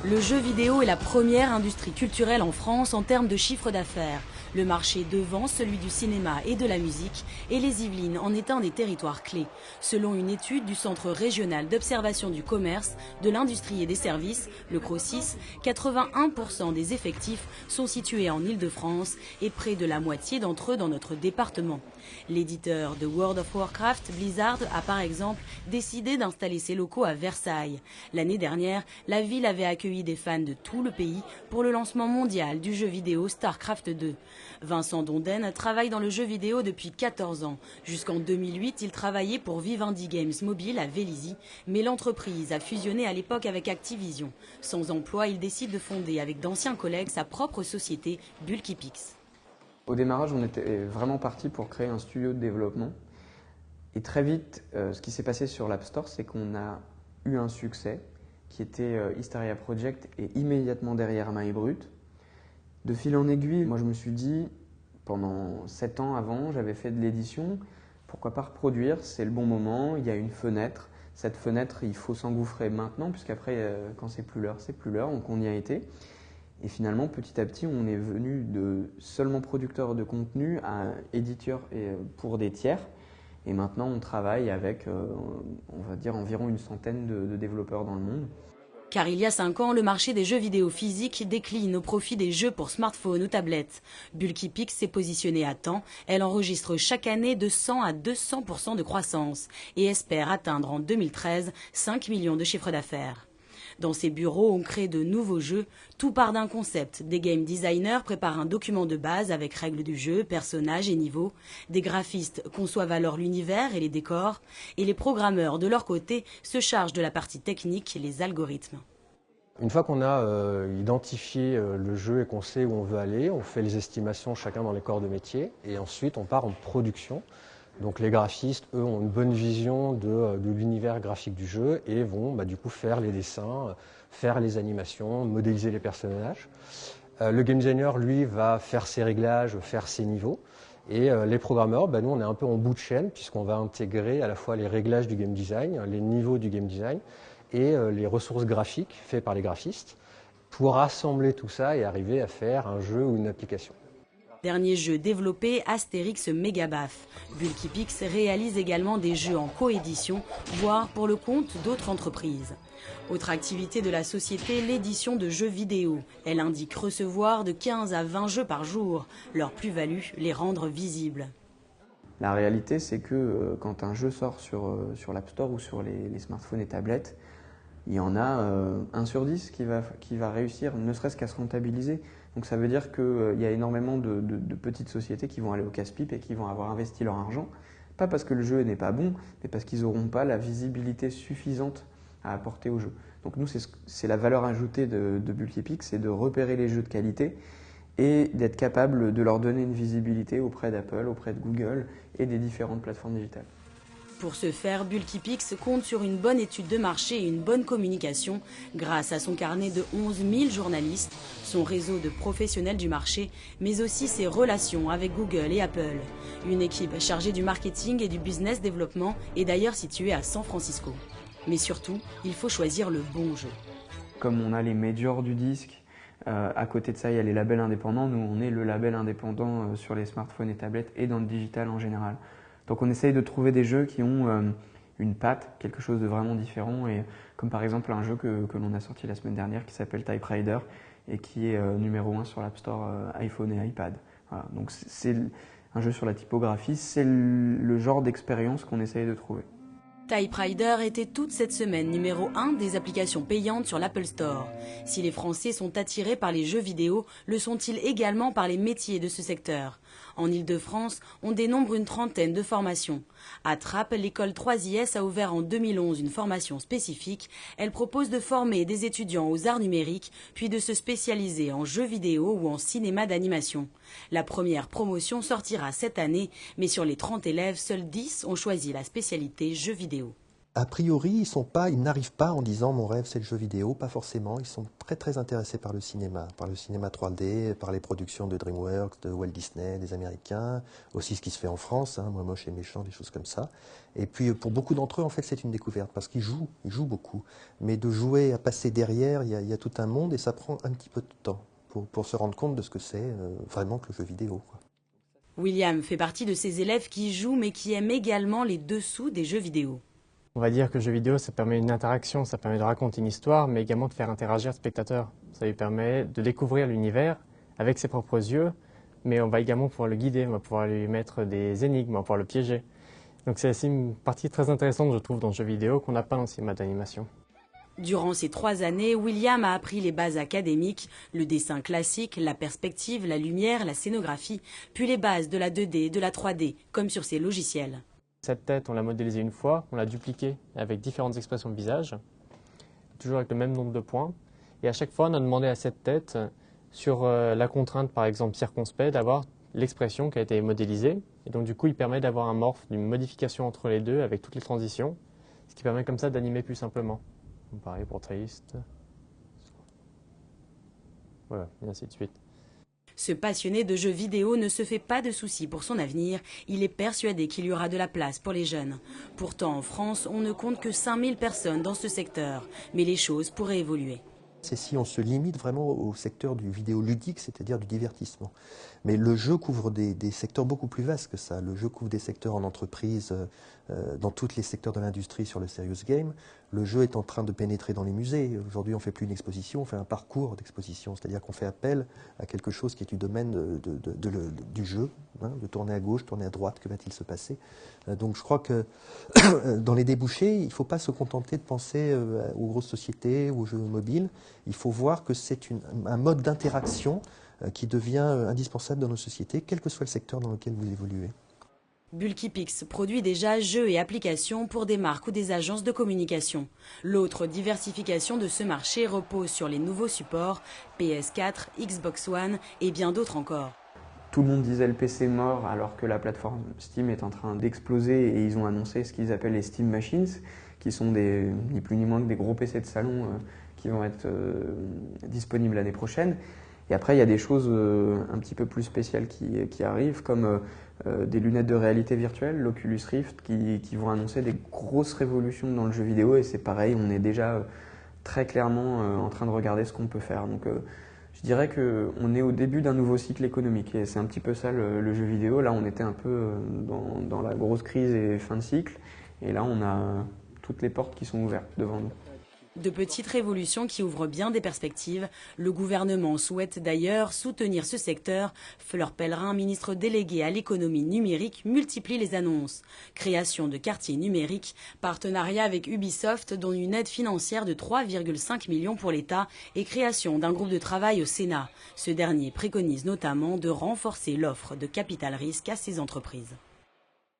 Le jeu vidéo est la première industrie culturelle en France en termes de chiffre d'affaires. Le marché devant celui du cinéma et de la musique, et les Yvelines en est un des territoires clés. Selon une étude du Centre régional d'observation du commerce, de l'industrie et des services, le CROCIS, 81% des effectifs sont situés en Île-de-France et près de la moitié d'entre eux dans notre département. L'éditeur de World of Warcraft, Blizzard, a par exemple décidé d'installer ses locaux à Versailles. L'année dernière, la ville avait accueilli des fans de tout le pays pour le lancement mondial du jeu vidéo StarCraft 2. Vincent Donden travaille dans le jeu vidéo depuis 14 ans. Jusqu'en 2008, il travaillait pour Vivendi Games Mobile à Vélizy, mais l'entreprise a fusionné à l'époque avec Activision. Sans emploi, il décide de fonder avec d'anciens collègues sa propre société, Bulkypix. Au démarrage, on était vraiment parti pour créer un studio de développement. Et très vite, ce qui s'est passé sur l'App Store, c'est qu'on a eu un succès qui était Hysteria Project et immédiatement derrière MyBrut. De fil en aiguille, moi je me suis dit, pendant 7 ans avant, j'avais fait de l'édition, pourquoi pas reproduire, c'est le bon moment, il y a une fenêtre. Cette fenêtre, il faut s'engouffrer maintenant, puisqu'après, quand c'est plus l'heure, donc on y a été. Et finalement, petit à petit, on est venu de seulement producteur de contenu à éditeur pour des tiers. Et maintenant, on travaille avec, on va dire, environ une centaine de développeurs dans le monde. Car il y a 5 ans, le marché des jeux vidéo physiques décline au profit des jeux pour smartphone ou tablettes. Bulkypix s'est positionnée à temps. Elle enregistre chaque année de 100 à 200% de croissance et espère atteindre en 2013 5 millions de chiffres d'affaires. Dans ses bureaux, on crée de nouveaux jeux. Tout part d'un concept. Des game designers préparent un document de base avec règles du jeu, personnages et niveaux. Des graphistes conçoivent alors l'univers et les décors. Et les programmeurs, de leur côté, se chargent de la partie technique et les algorithmes. Une fois qu'on a identifié le jeu et qu'on sait où on veut aller, on fait les estimations chacun dans les corps de métier et ensuite on part en production. Donc les graphistes, eux, ont une bonne vision de l'univers graphique du jeu et vont du coup faire les dessins, faire les animations, modéliser les personnages. Le game designer, lui, va faire ses réglages, faire ses niveaux. Et les programmeurs, nous, on est un peu en bout de chaîne puisqu'on va intégrer à la fois les réglages du game design, les niveaux du game design et les ressources graphiques faites par les graphistes pour rassembler tout ça et arriver à faire un jeu ou une application. Dernier jeu développé, Astérix Mégabaf. Bulkypix réalise également des jeux en coédition, voire pour le compte d'autres entreprises. Autre activité de la société, l'édition de jeux vidéo. Elle indique recevoir de 15 à 20 jeux par jour. Leur plus-value, les rendre visibles. La réalité, c'est que quand un jeu sort sur l'App Store ou sur les smartphones et tablettes, il y en a 1 sur 10 qui va réussir, ne serait-ce qu'à se rentabiliser. Donc ça veut dire qu'il y a énormément de petites sociétés qui vont aller au casse-pipe et qui vont avoir investi leur argent, pas parce que le jeu n'est pas bon, mais parce qu'ils n'auront pas la visibilité suffisante à apporter au jeu. Donc nous, c'est la valeur ajoutée de Bulkypix, c'est de repérer les jeux de qualité et d'être capable de leur donner une visibilité auprès d'Apple, auprès de Google et des différentes plateformes digitales. Pour ce faire, Bulkypix compte sur une bonne étude de marché et une bonne communication grâce à son carnet de 11 000 journalistes, son réseau de professionnels du marché, mais aussi ses relations avec Google et Apple. Une équipe chargée du marketing et du business développement est d'ailleurs située à San Francisco. Mais surtout, il faut choisir le bon jeu. Comme on a les majors du disque, à côté de ça, il y a les labels indépendants. Nous, on est le label indépendant sur les smartphones et tablettes et dans le digital en général. Donc on essaye de trouver des jeux qui ont une patte, quelque chose de vraiment différent, et comme par exemple un jeu que l'on a sorti la semaine dernière qui s'appelle Type Rider et qui est numéro 1 sur l'App Store iPhone et iPad. Voilà. Donc c'est un jeu sur la typographie, c'est le genre d'expérience qu'on essaye de trouver. Type Rider était toute cette semaine numéro 1 des applications payantes sur l'Apple Store. Si les Français sont attirés par les jeux vidéo, le sont-ils également par les métiers de ce secteur? En Île-de-France, on dénombre une trentaine de formations. À Trappes, l'école 3IS a ouvert en 2011 une formation spécifique. Elle propose de former des étudiants aux arts numériques, puis de se spécialiser en jeux vidéo ou en cinéma d'animation. La première promotion sortira cette année, mais sur les 30 élèves, seuls 10 ont choisi la spécialité jeux vidéo. A priori, ils n'arrivent pas en disant mon rêve c'est le jeu vidéo, pas forcément. Ils sont très très intéressés par le cinéma 3D, par les productions de DreamWorks, de Walt Disney, des Américains, aussi ce qui se fait en France, hein, Moi moche et méchant, des choses comme ça. Et puis pour beaucoup d'entre eux, en fait, c'est une découverte parce qu'ils jouent beaucoup. Mais de jouer à passer derrière, il y a tout un monde et ça prend un petit peu de temps pour se rendre compte de ce que c'est vraiment que le jeu vidéo, quoi. William fait partie de ces élèves qui jouent mais qui aiment également les dessous des jeux vidéo. On va dire que le jeu vidéo, ça permet une interaction, ça permet de raconter une histoire, mais également de faire interagir le spectateur. Ça lui permet de découvrir l'univers avec ses propres yeux, mais on va également pouvoir le guider, on va pouvoir lui mettre des énigmes, on va pouvoir le piéger. Donc c'est aussi une partie très intéressante, je trouve, dans le jeu vidéo qu'on n'a pas dans le cinéma d'animation. Durant ces 3 années, William a appris les bases académiques, le dessin classique, la perspective, la lumière, la scénographie, puis les bases de la 2D et de la 3D, comme sur ses logiciels. Cette tête, on l'a modélisée une fois, on l'a dupliquée avec différentes expressions de visage, toujours avec le même nombre de points. Et à chaque fois, on a demandé à cette tête, sur la contrainte par exemple circonspect, d'avoir l'expression qui a été modélisée. Et donc du coup, il permet d'avoir un morph, d'une modification entre les deux avec toutes les transitions, ce qui permet comme ça d'animer plus simplement. Donc, pareil pour triste. Voilà, et ainsi de suite. Ce passionné de jeux vidéo ne se fait pas de soucis pour son avenir. Il est persuadé qu'il y aura de la place pour les jeunes. Pourtant, en France, on ne compte que 5000 personnes dans ce secteur. Mais les choses pourraient évoluer. C'est si on se limite vraiment au secteur du vidéoludique, c'est-à-dire du divertissement. Mais le jeu couvre des secteurs beaucoup plus vastes que ça. Le jeu couvre des secteurs en entreprise, dans tous les secteurs de l'industrie sur le serious game. Le jeu est en train de pénétrer dans les musées. Aujourd'hui, on ne fait plus une exposition, on fait un parcours d'exposition. C'est-à-dire qu'on fait appel à quelque chose qui est du domaine du jeu, hein, de tourner à gauche, tourner à droite, que va-t-il se passer? Donc je crois que dans les débouchés, il ne faut pas se contenter de penser aux grosses sociétés, aux jeux mobiles. Il faut voir que c'est un mode d'interaction qui devient indispensable dans nos sociétés, quel que soit le secteur dans lequel vous évoluez. Bulkypix produit déjà jeux et applications pour des marques ou des agences de communication. L'autre diversification de ce marché repose sur les nouveaux supports, PS4, Xbox One et bien d'autres encore. Tout le monde disait le PC mort alors que la plateforme Steam est en train d'exploser et ils ont annoncé ce qu'ils appellent les Steam Machines, qui sont ni plus ni moins que des gros PC de salon qui vont être disponibles l'année prochaine. Et après, il y a des choses un petit peu plus spéciales qui arrivent, comme des lunettes de réalité virtuelle, l'Oculus Rift, qui vont annoncer des grosses révolutions dans le jeu vidéo. Et c'est pareil, on est déjà très clairement en train de regarder ce qu'on peut faire. Donc je dirais qu'on est au début d'un nouveau cycle économique. Et c'est un petit peu ça le jeu vidéo. Là, on était un peu dans la grosse crise et fin de cycle. Et là, on a toutes les portes qui sont ouvertes devant nous. De petites révolutions qui ouvrent bien des perspectives. Le gouvernement souhaite d'ailleurs soutenir ce secteur. Fleur Pellerin, ministre déléguée à l'économie numérique, multiplie les annonces. Création de quartiers numériques, partenariat avec Ubisoft dont une aide financière de 3,5 millions pour l'État et création d'un groupe de travail au Sénat. Ce dernier préconise notamment de renforcer l'offre de capital risque à ces entreprises.